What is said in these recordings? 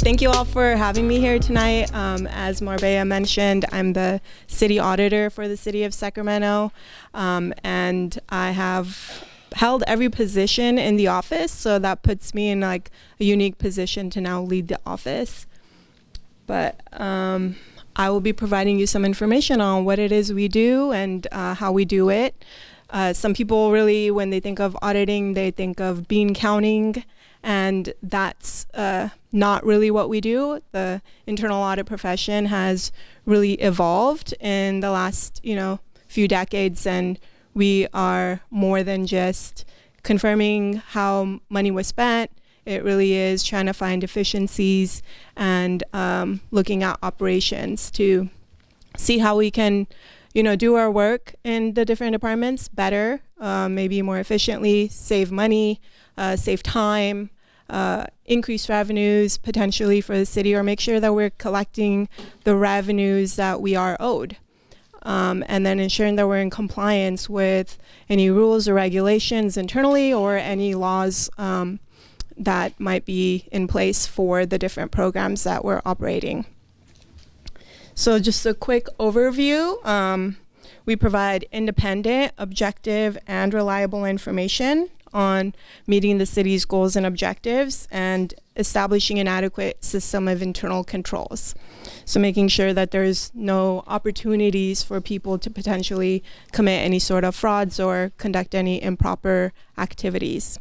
thank you all for having me here tonight. As Marbella mentioned, I'm the City Auditor for the City of Sacramento, and I have held every position in the office, so that puts me in like a unique position to now lead the office. But I will be providing you some information on what it is we do and how we do it. Some people really, when they think of auditing, they think of bean counting, and that's not really what we do. The internal audit profession has really evolved in the last, few decades, and we are more than just confirming how money was spent. It really is trying to find efficiencies and looking at operations to see how we can, do our work in the different departments better, maybe more efficiently, save money, save time, increase revenues potentially for the city, or make sure that we're collecting the revenues that we are owed. And then ensuring that we're in compliance with any rules or regulations internally or any laws that might be in place for the different programs that we're operating. So just a quick overview. We provide independent, objective, and reliable information on meeting the city's goals and objectives and establishing an adequate system of internal controls. So making sure that there's no opportunities for people to potentially commit any sort of frauds or conduct any improper activities.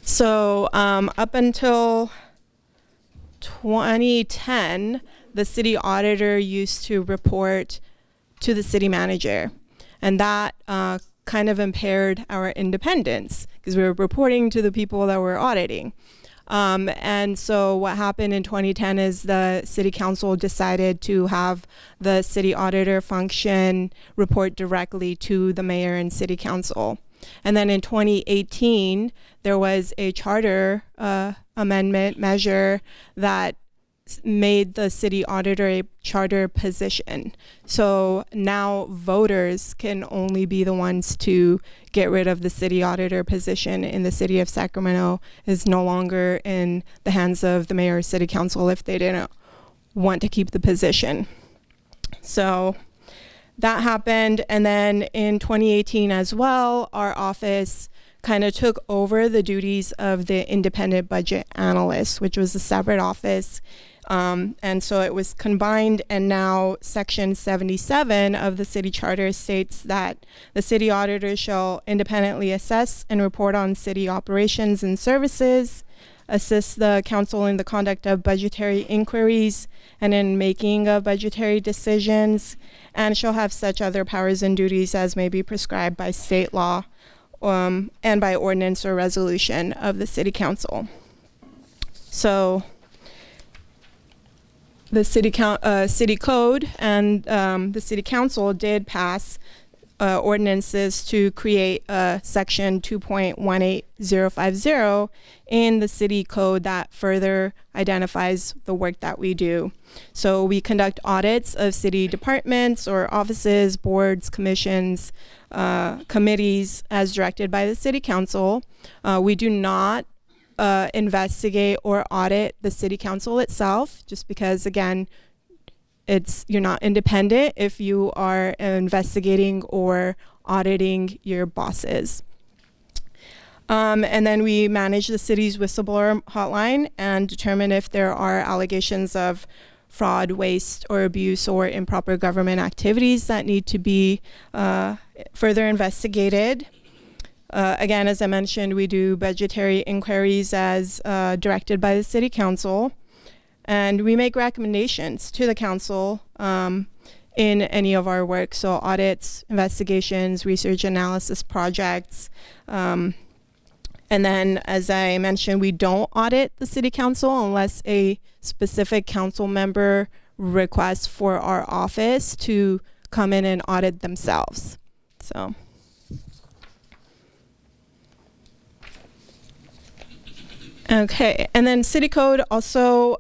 So up until 2010, the city auditor used to report to the city manager, and that kind of impaired our independence because we were reporting to the people that we're auditing. And so what happened in 2010 is the city council decided to have the city auditor function report directly to the mayor and city council. And then in 2018, there was a charter amendment measure that made the city auditor a charter position. So now voters can only be the ones to get rid of the city auditor position in the city of Sacramento. Is no longer in the hands of the mayor or city council if they didn't want to keep the position. So that happened, and then in 2018 as well, our office kind of took over the duties of the independent budget analyst, which was a separate office. And so it was combined, and now Section 77 of the city charter states that the city auditor shall independently assess and report on city operations and services, assist the council in the conduct of budgetary inquiries and in making of budgetary decisions, and shall have such other powers and duties as may be prescribed by state law and by ordinance or resolution of the city council. So the city code and the city council did pass ordinances to create section 2.18050 in the city code that further identifies the work that we do. So we conduct audits of city departments or offices, boards, commissions, committees as directed by the city council. We do not investigate or audit the city council itself, just because, again, you're not independent if you are investigating or auditing your bosses. And then we manage the city's whistleblower hotline and determine if there are allegations of fraud, waste, or abuse or improper government activities that need to be further investigated. Again, as I mentioned, we do budgetary inquiries as directed by the city council. And we make recommendations to the council in any of our work, so audits, investigations, research analysis projects. And then, as I mentioned, we don't audit the city council unless a specific council member requests for our office to come in and audit themselves. So. Okay, and then City Code also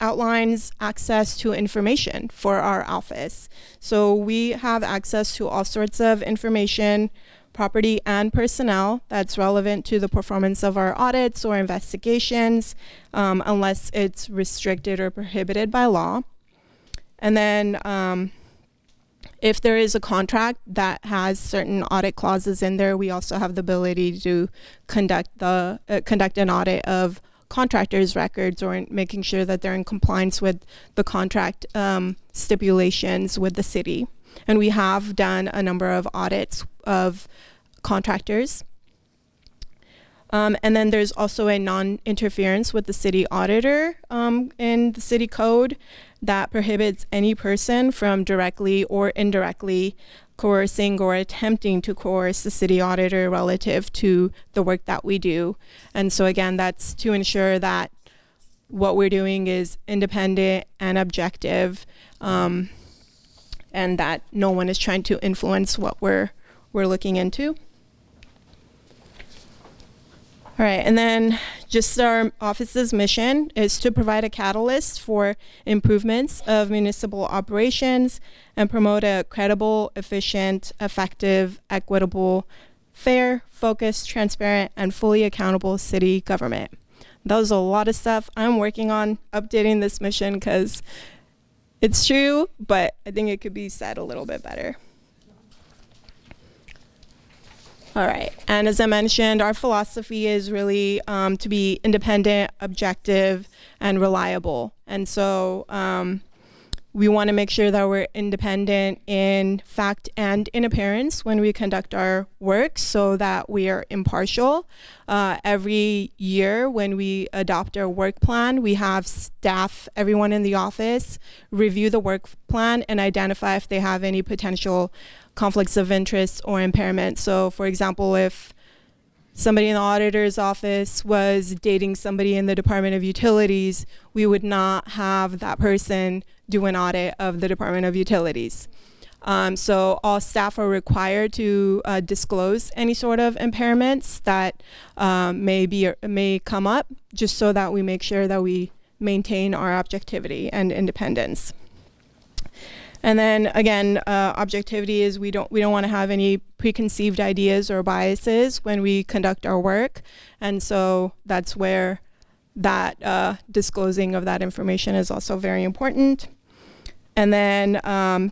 outlines access to information for our office. So we have access to all sorts of information, property and personnel that's relevant to the performance of our audits or investigations, unless it's restricted or prohibited by law. And then if there is a contract that has certain audit clauses in there, we also have the ability to conduct an audit of contractors' records, or making sure that they're in compliance with the contract stipulations with the city. And we have done a number of audits of contractors. And then there's also a non-interference with the city auditor in the city code that prohibits any person from directly or indirectly coercing or attempting to coerce the city auditor relative to the work that we do. And so again, that's to ensure that what we're doing is independent and objective, and that no one is trying to influence what we're looking into. All right, and then just our office's mission is to provide a catalyst for improvements of municipal operations and promote a credible, efficient, effective, equitable, fair, focused, transparent, and fully accountable city government. That was a lot of stuff. I'm working on updating this mission because it's true, but I think it could be said a little bit better. All right, and as I mentioned, our philosophy is really to be independent, objective, and reliable. And so we want to make sure that we're independent in fact and in appearance when we conduct our work, so that we are impartial. Every year when we adopt our work plan, we have staff, everyone in the office, review the work plan and identify if they have any potential conflicts of interest or impairment. So for example, if somebody in the auditor's office was dating somebody in the Department of Utilities, we would not have that person do an audit of the Department of Utilities. So all staff are required to disclose any sort of impairments that may come up, just so that we make sure that we maintain our objectivity and independence. And then again, objectivity is we don't want to have any preconceived ideas or biases when we conduct our work, and so that's where that disclosing of that information is also very important. And then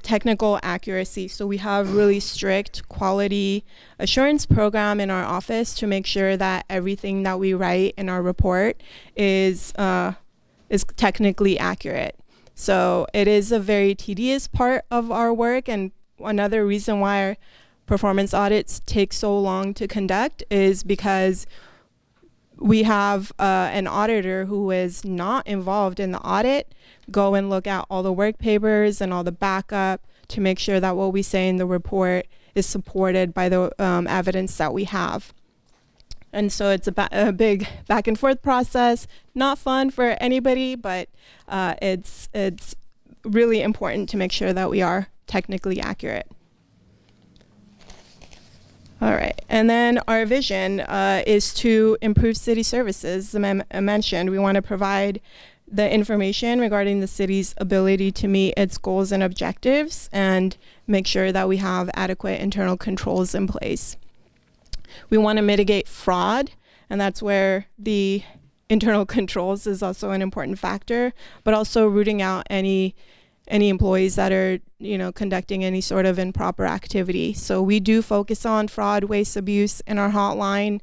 technical accuracy. So we have really strict quality assurance program in our office to make sure that everything that we write in our report is technically accurate. So it is a very tedious part of our work, and another reason why our performance audits take so long to conduct is because we have an auditor who is not involved in the audit go and look at all the work papers and all the backup to make sure that what we say in the report is supported by the evidence that we have. And so it's a big back and forth process, not fun for anybody, but it's really important to make sure that we are technically accurate. All right, and then our vision is to improve city services. As I mentioned, we want to provide the information regarding the city's ability to meet its goals and objectives and make sure that we have adequate internal controls in place. We want to mitigate fraud, and that's where the internal controls is also an important factor, but also rooting out any employees that are conducting any sort of improper activity. So we do focus on fraud, waste, abuse in our hotline.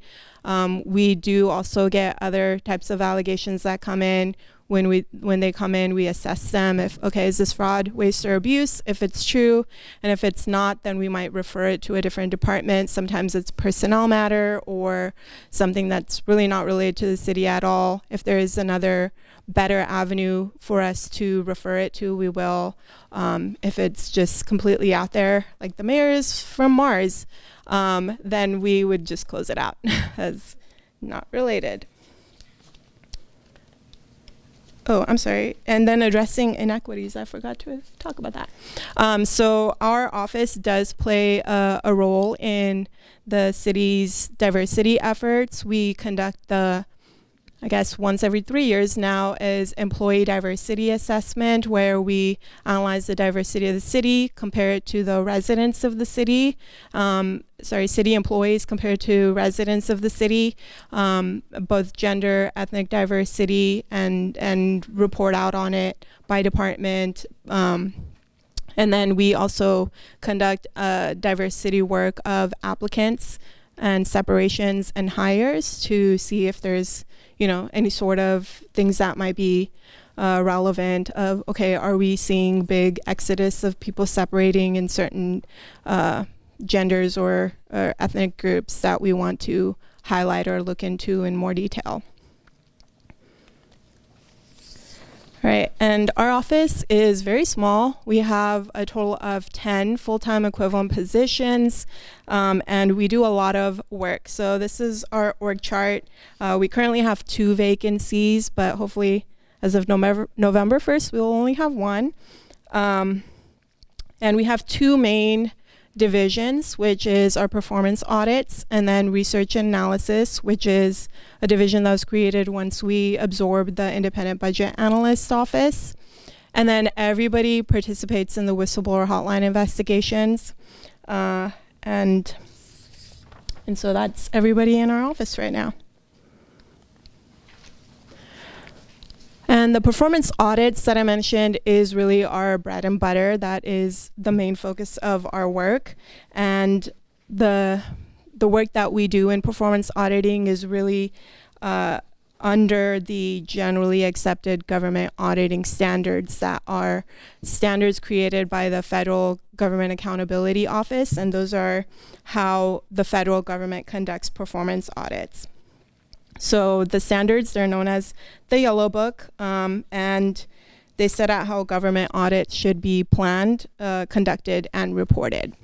We do also get other types of allegations that come in. When they come in, we assess them. Is this fraud, waste, or abuse? If it's true, and if it's not, then we might refer it to a different department. Sometimes it's personnel matter or something that's really not related to the city at all. If there is another better avenue for us to refer it to, we will. If it's just completely out there, like the mayor is from Mars, then we would just close it out as not related. Oh, I'm sorry. And then addressing inequities. I forgot to talk about that. So our office does play a role in the city's diversity efforts. We conduct the I guess once every 3 years now, is employee diversity assessment, where we analyze the diversity of the city, compare it to the residents of the city, city employees compared to residents of the city, both gender, ethnic diversity, and report out on it by department. And then we also conduct diversity work of applicants and separations and hires to see if there's any sort of things that might be relevant of, okay, are we seeing big exodus of people separating in certain genders or ethnic groups that we want to highlight or look into in more detail. All right, and our office is very small. We have a total of 10 full-time equivalent positions, and we do a lot of work. So this is our org chart. We currently have 2 vacancies, but hopefully as of November 1st, we will only have 1. And we have 2 main divisions, which is our performance audits, and then research and analysis, which is a division that was created once we absorbed the independent budget analyst office. And then everybody participates in the whistleblower hotline investigations. And so that's everybody in our office right now. And the performance audits that I mentioned is really our bread and butter. That is the main focus of our work. And the work that we do in performance auditing is really under the generally accepted government auditing standards that are standards created by the Federal Government Accountability Office. And those are how the federal government conducts performance audits. So the standards, they're known as the Yellow Book, and they set out how government audits should be planned, conducted, and reported.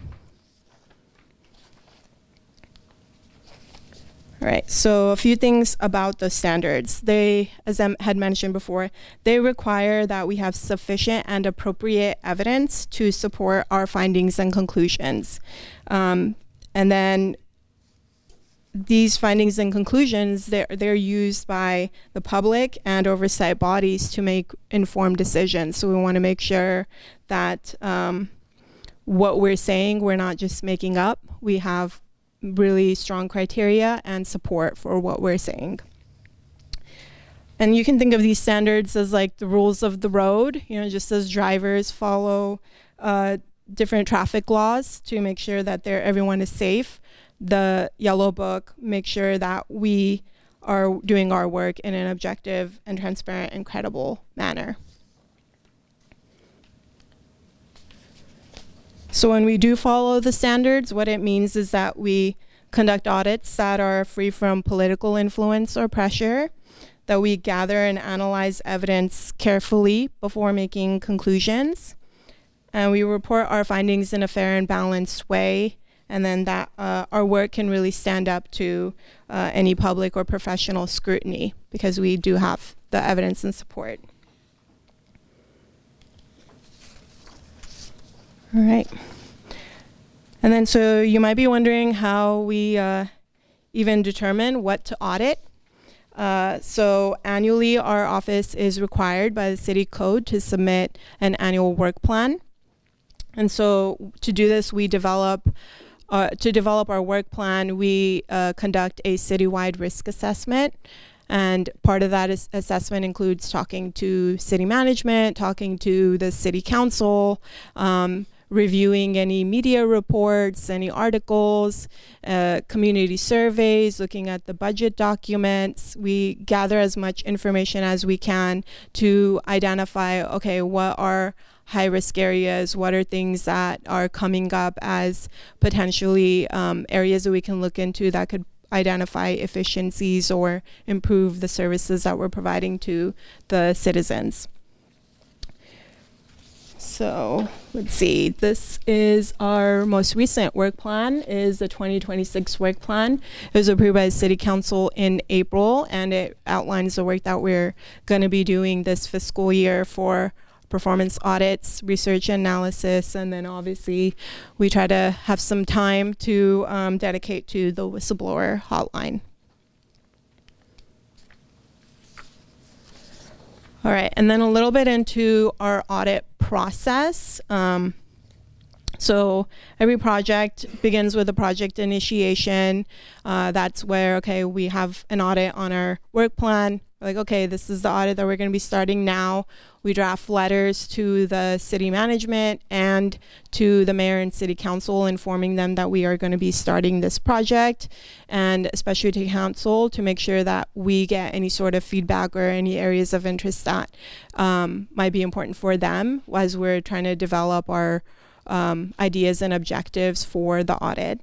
All right, so a few things about the standards. They, as I had mentioned before, they require that we have sufficient and appropriate evidence to support our findings and conclusions. And then these findings and conclusions, they're used by the public and oversight bodies to make informed decisions. So we want to make sure that what we're saying, we're not just making up. We have really strong criteria and support for what we're saying. And you can think of these standards as like the rules of the road, just as drivers follow different traffic laws to make sure that everyone is safe. The Yellow Book makes sure that we are doing our work in an objective and transparent and credible manner. So when we do follow the standards, what it means is that we conduct audits that are free from political influence or pressure, that we gather and analyze evidence carefully before making conclusions, and we report our findings in a fair and balanced way, and then that our work can really stand up to any public or professional scrutiny because we do have the evidence and support. All right. And then so you might be wondering how we even determine what to audit. So annually, our office is required by the city code to submit an annual work plan. And so to do this, we develop our work plan, we conduct a citywide risk assessment. And part of that assessment includes talking to city management, talking to the city council, reviewing any media reports, any articles, community surveys, looking at the budget documents. We gather as much information as we can to identify, okay, what are high-risk areas, what are things that are coming up as potentially areas that we can look into that could identify efficiencies or improve the services that we're providing to the citizens. So let's see, this is our most recent work plan, is the 2026 work plan. It was approved by the City Council in April, and it outlines the work that we're going to be doing this fiscal year for performance audits, research and analysis, and then obviously we try to have some time to dedicate to the whistleblower hotline. All right, and then a little bit into our audit process. So every project begins with a project initiation. That's where, okay, we have an audit on our work plan. Like, okay, this is the audit that we're going to be starting now. We draft letters to the city management and to the mayor and city council, informing them that we are going to be starting this project, and especially to council, to make sure that we get any sort of feedback or any areas of interest that might be important for them as we're trying to develop our ideas and objectives for the audit.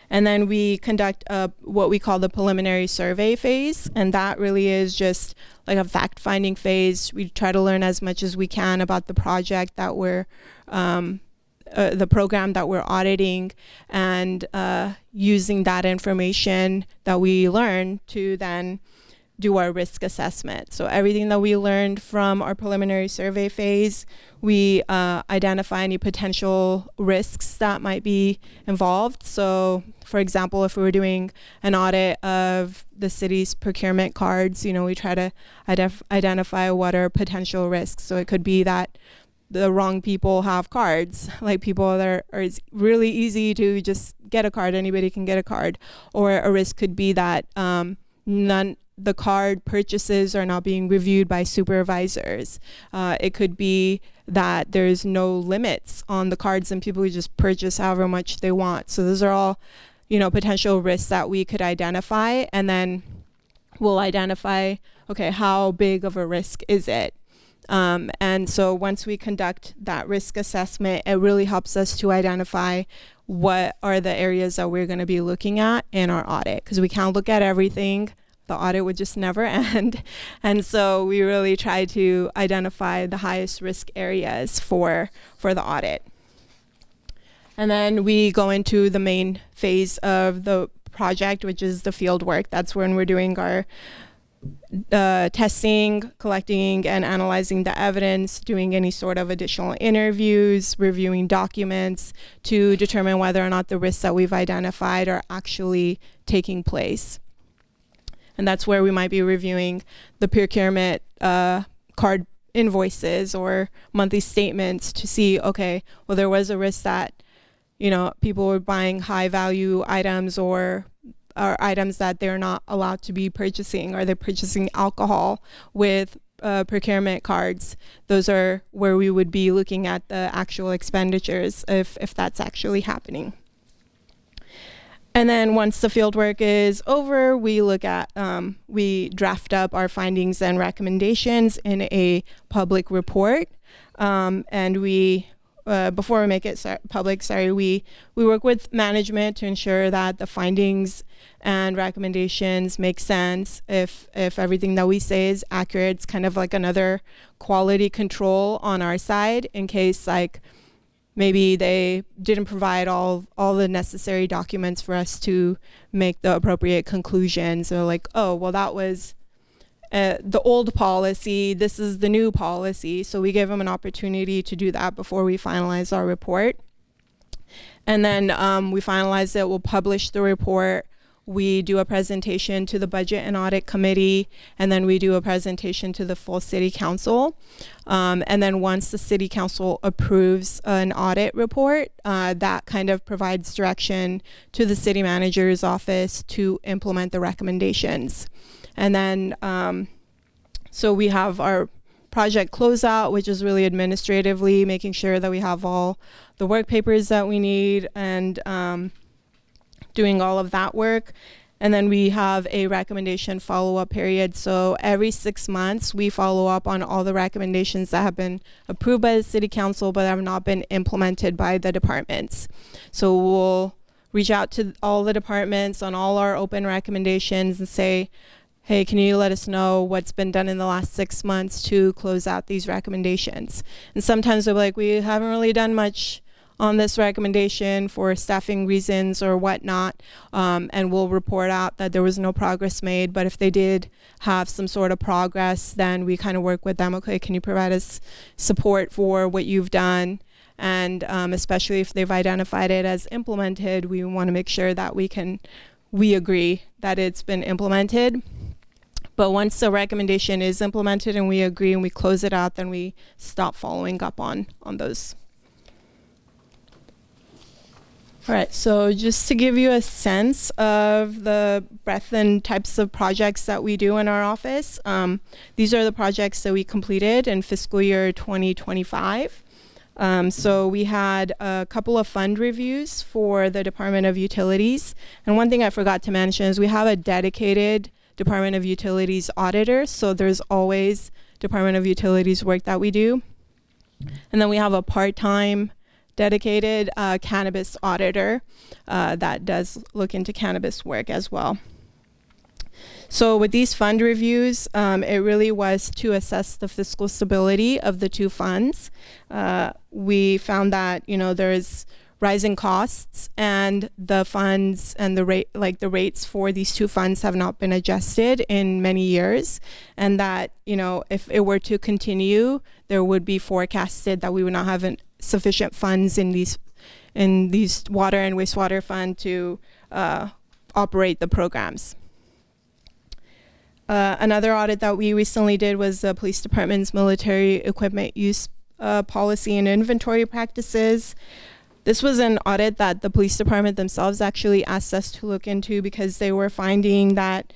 And then we conduct what we call the preliminary survey phase, and that really is just like a fact-finding phase. We try to learn as much as we can about the project that we're, the program that we're auditing, and using that information that we learn to then do our risk assessment. So everything that we learned from our preliminary survey phase, we identify any potential risks that might be involved. So for example, if we were doing an audit of the city's procurement cards, we try to identify what are potential risks. So it could be that the wrong people have cards, like people that are it's really easy to just get a card, anybody can get a card. Or a risk could be that the card purchases are not being reviewed by supervisors. It could be that there's no limits on the cards and people just purchase however much they want. So those are all, potential risks that we could identify, and then we'll identify, okay, how big of a risk is it? And so once we conduct that risk assessment, it really helps us to identify what are the areas that we're going to be looking at in our audit, because we can't look at everything. The audit would just never end. And so we really try to identify the highest risk areas for the audit. And then we go into the main phase of the project, which is the field work. That's when we're doing our testing, collecting and analyzing the evidence, doing any sort of additional interviews, reviewing documents to determine whether or not the risks that we've identified are actually taking place. And that's where we might be reviewing the procurement card invoices or monthly statements to see, okay, well, there was a risk that, people were buying high value items or items that they're not allowed to be purchasing, or they're purchasing alcohol with procurement cards. Those are where we would be looking at the actual expenditures if that's actually happening. And then once the field work is over, we look at, we draft up our findings and recommendations in a public report. And we, before we make it public, we work with management to ensure that the findings and recommendations make sense. If everything that we say is accurate, it's kind of like another quality control on our side in case maybe they didn't provide all the necessary documents for us to make the appropriate conclusions. So oh, well, that was the old policy, this is the new policy. So we give them an opportunity to do that before we finalize our report. And then we finalize it, we'll publish the report. We do a presentation to the Budget and Audit Committee, and then we do a presentation to the full City Council. And then once the City Council approves an audit report, that kind of provides direction to the City Manager's office to implement the recommendations. And then, so we have our project closeout, which is really administratively making sure that we have all the work papers that we need and doing all of that work. And then we have a recommendation follow-up period. So every 6 months, we follow up on all the recommendations that have been approved by the City Council but have not been implemented by the departments. So we'll reach out to all the departments on all our open recommendations and say, hey, can you let us know what's been done in the last 6 months to close out these recommendations? And sometimes they'll be like, we haven't really done much on this recommendation for staffing reasons or whatnot, and we'll report out that there was no progress made. But if they did have some sort of progress, then we kind of work with them. Okay, can you provide us support for what you've done? And especially if they've identified it as implemented, we want to make sure that we agree that it's been implemented. But once the recommendation is implemented and we agree and we close it out, then we stop following up on those. All right, so just to give you a sense of the breadth and types of projects that we do in our office, these are the projects that we completed in fiscal year 2025. So we had a couple of fund reviews for the Department of Utilities. And one thing I forgot to mention is we have a dedicated Department of Utilities auditor. So there's always Department of Utilities work that we do. And then we have a part-time dedicated cannabis auditor that does look into cannabis work as well. So with these fund reviews, it really was to assess the fiscal stability of the two funds. We found that there's rising costs, and the funds and the rates for these two funds have not been adjusted in many years, and that if it were to continue, there would be forecasted that we would not have sufficient funds in these water and wastewater fund to operate the programs. Another audit that we recently did was the police department's military equipment use policy and inventory practices. This was an audit that the police department themselves actually asked us to look into because they were finding that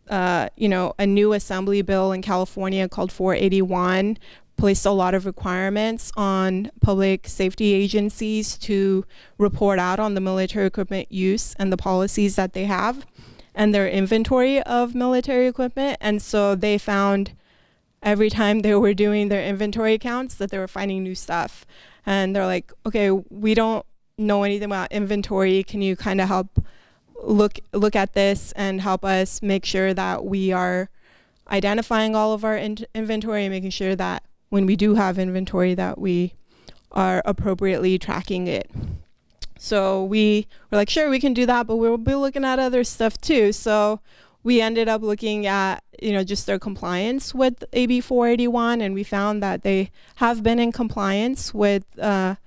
a new assembly bill in California called 481 placed a lot of requirements on public safety agencies to report out on the military equipment use and the policies that they have and their inventory of military equipment. And so they found every time they were doing their inventory counts that they were finding new stuff. And they're like, okay, we don't know anything about inventory. Can you kind of help look at this and help us make sure that we are identifying all of our inventory and making sure that when we do have inventory that we are appropriately tracking it. So we were like, sure, we can do that, but we'll be looking at other stuff too. So we ended up looking at, just their compliance with AB 481, and we found that they have been in compliance with the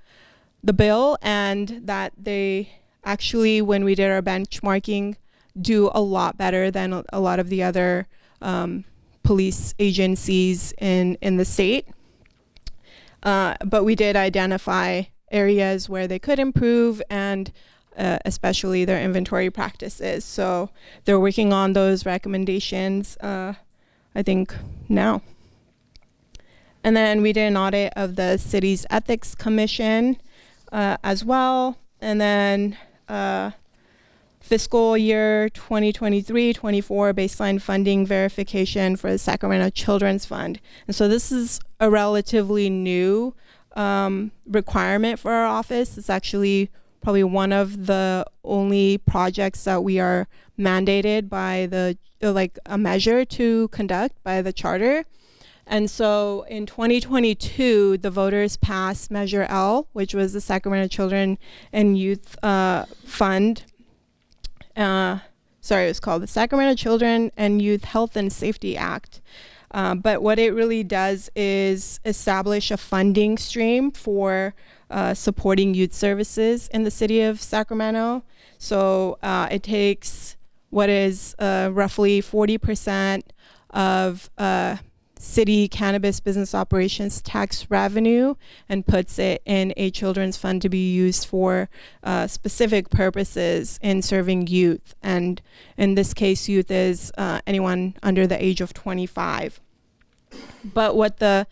bill, and that they actually, when we did our benchmarking, do a lot better than a lot of the other police agencies in the state. But we did identify areas where they could improve, and especially their inventory practices. So they're working on those recommendations, I think, now. And then we did an audit of the city's ethics commission as well. And then fiscal year 2023-24 baseline funding verification for the Sacramento Children's Fund. And so this is a relatively new requirement for our office. It's actually probably one of the only projects that we are mandated by a measure to conduct by the charter. And so in 2022, the voters passed Measure L, which was the Sacramento Children and Youth Fund. It was called the Sacramento Children and Youth Health and Safety Act. But what it really does is establish a funding stream for supporting youth services in the city of Sacramento. So it takes what is roughly 40% of city cannabis business operations tax revenue and puts it in a children's fund to be used for specific purposes in serving youth. And in this case, youth is anyone under the age of 25. But what the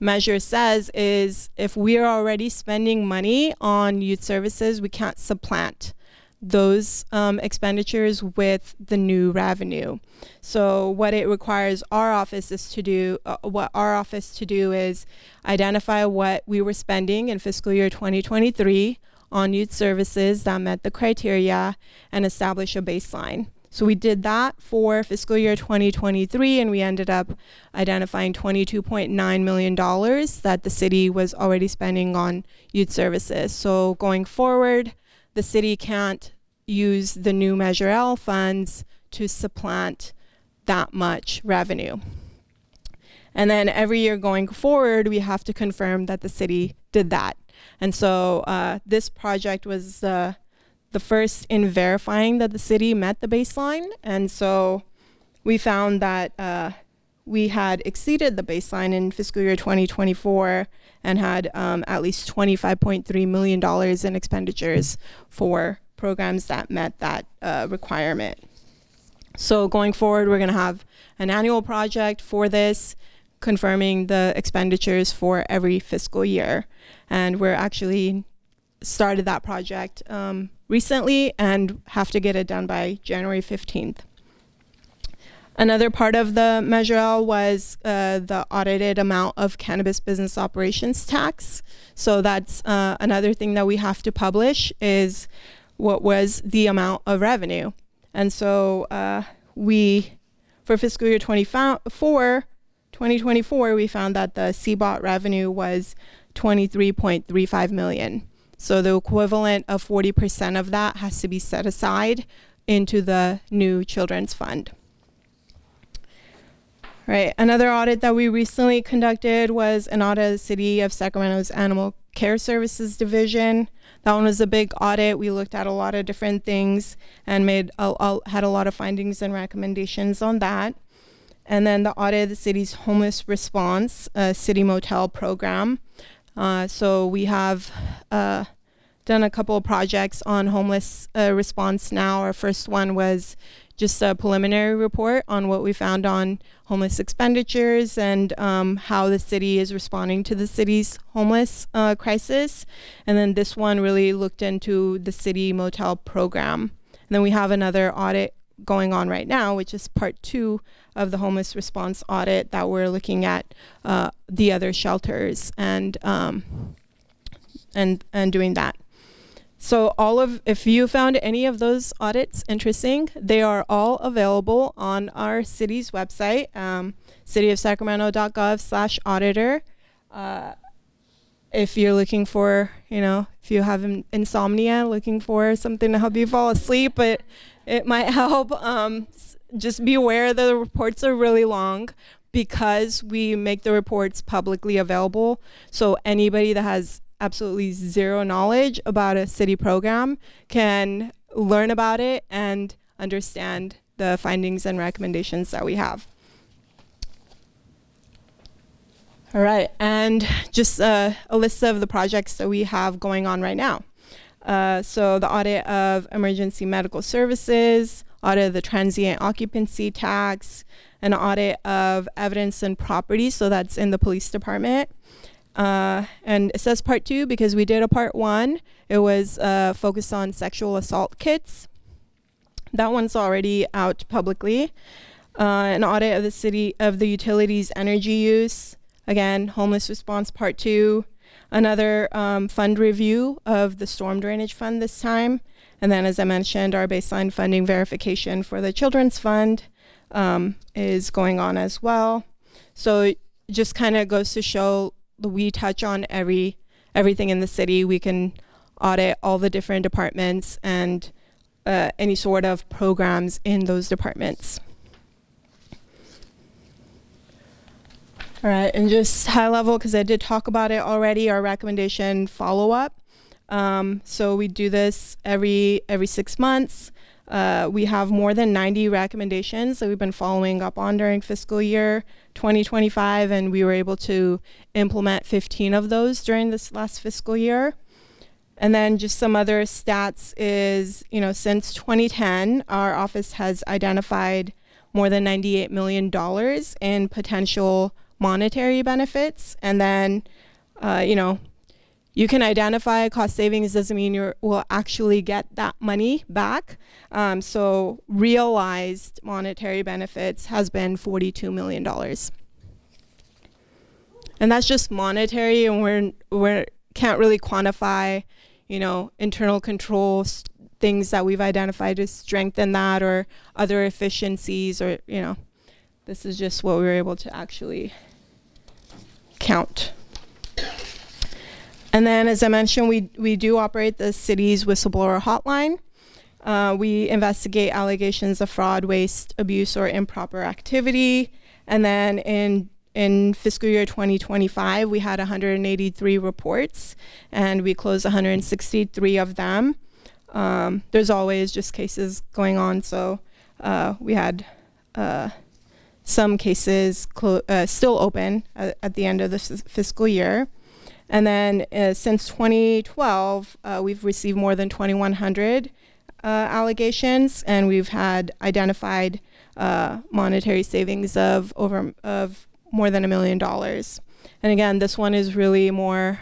measure says is if we are already spending money on youth services, we can't supplant those expenditures with the new revenue. So what it requires our office is to do, is identify what we were spending in fiscal year 2023 on youth services that met the criteria and establish a baseline. So we did that for fiscal year 2023, and we ended up identifying $22.9 million that the city was already spending on youth services. So going forward, the city can't use the new Measure L funds to supplant that much revenue. And then every year going forward, we have to confirm that the city did that. And so this project was the first in verifying that the city met the baseline. And so we found that we had exceeded the baseline in fiscal year 2024 and had at least $25.3 million in expenditures for programs that met that requirement. So going forward, we're going to have an annual project for this, confirming the expenditures for every fiscal year. And we're actually started that project recently and have to get it done by January 15th. Another part of the Measure L was the audited amount of cannabis business operations tax. So that's another thing that we have to publish, is what was the amount of revenue. And so for fiscal year 2024, we found that the CBOT revenue was $23.35 million. So the equivalent of 40% of that has to be set aside into the new children's fund. Right. Another audit that we recently conducted was an audit of the City of Sacramento's Animal Care Services Division. That one was a big audit. We looked at a lot of different things and had a lot of findings and recommendations on that. And then the audit of the city's homeless response, city motel program. So we have done a couple of projects on homeless response now. Our first one was just a preliminary report on what we found on homeless expenditures and how the city is responding to the city's homeless crisis. And then this one really looked into the city motel program. And then we have another audit going on right now, which is part 2 of the homeless response audit, that we're looking at the other shelters and doing that. So if you found any of those audits interesting, they are all available on our city's website, cityofsacramento.gov/auditor. If you're looking for, if you have insomnia, looking for something to help you fall asleep, it might help. Just be aware that the reports are really long because we make the reports publicly available. So anybody that has absolutely zero knowledge about a city program can learn about it and understand the findings and recommendations that we have. All right, and just a list of the projects that we have going on right now. So the audit of emergency medical services, audit of the transient occupancy tax, an audit of evidence and property, so that's in the police department. And it says part 2 because we did a part 1. It was focused on sexual assault kits. That one's already out publicly. An audit of the utilities energy use. Again, homeless response part 2. Another fund review of the storm drainage fund this time. And then, as I mentioned, our baseline funding verification for the children's fund is going on as well. So it just kind of goes to show we touch on everything in the city. We can audit all the different departments and any sort of programs in those departments. All right, and just high level, because I did talk about it already, our recommendation follow-up. So we do this every 6 months. We have more than 90 recommendations that we've been following up on during fiscal year 2025, and we were able to implement 15 of those during this last fiscal year. And then just some other stats is, since 2010, our office has identified more than $98 million in potential monetary benefits. And then, you can identify cost savings, doesn't mean you will actually get that money back. So realized monetary benefits has been $42 million. And that's just monetary, and we can't really quantify, internal controls, things that we've identified to strengthen that, or other efficiencies, or, this is just what we were able to actually count. And then, as I mentioned, we do operate the city's whistleblower hotline. We investigate allegations of fraud, waste, abuse, or improper activity. And then in fiscal year 2025, we had 183 reports, and we closed 163 of them. There's always just cases going on, so we had some cases still open at the end of the fiscal year. And then since 2012, we've received more than 2,100 allegations, and we've had identified monetary savings of more than $1 million. And again, this one is really more,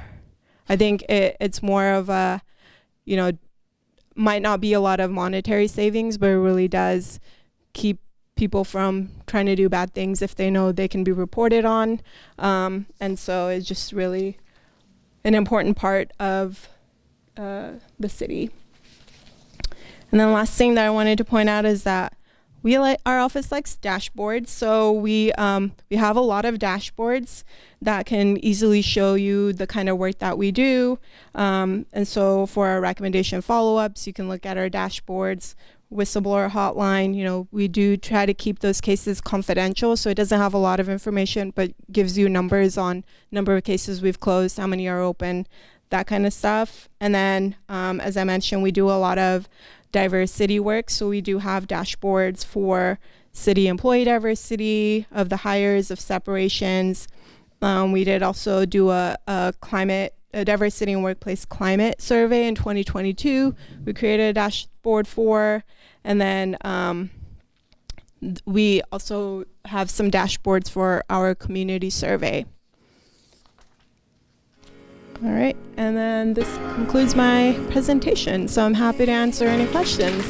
I think it's more of a, might not be a lot of monetary savings, but it really does keep people from trying to do bad things if they know they can be reported on. And so it's just really an important part of the city. And then the last thing that I wanted to point out is that our office likes dashboards. So we have a lot of dashboards that can easily show you the kind of work that we do. And so for our recommendation follow-ups, you can look at our dashboards. Whistleblower hotline, we do try to keep those cases confidential, so it doesn't have a lot of information, but gives you numbers on number of cases we've closed, how many are open, that kind of stuff. And then, as I mentioned, we do a lot of diversity work, so we do have dashboards for city employee diversity, of the hires, of separations. We did also do a diversity and workplace climate survey in 2022. We created a dashboard for, and then we also have some dashboards for our community survey. All right, and then this concludes my presentation, so I'm happy to answer any questions.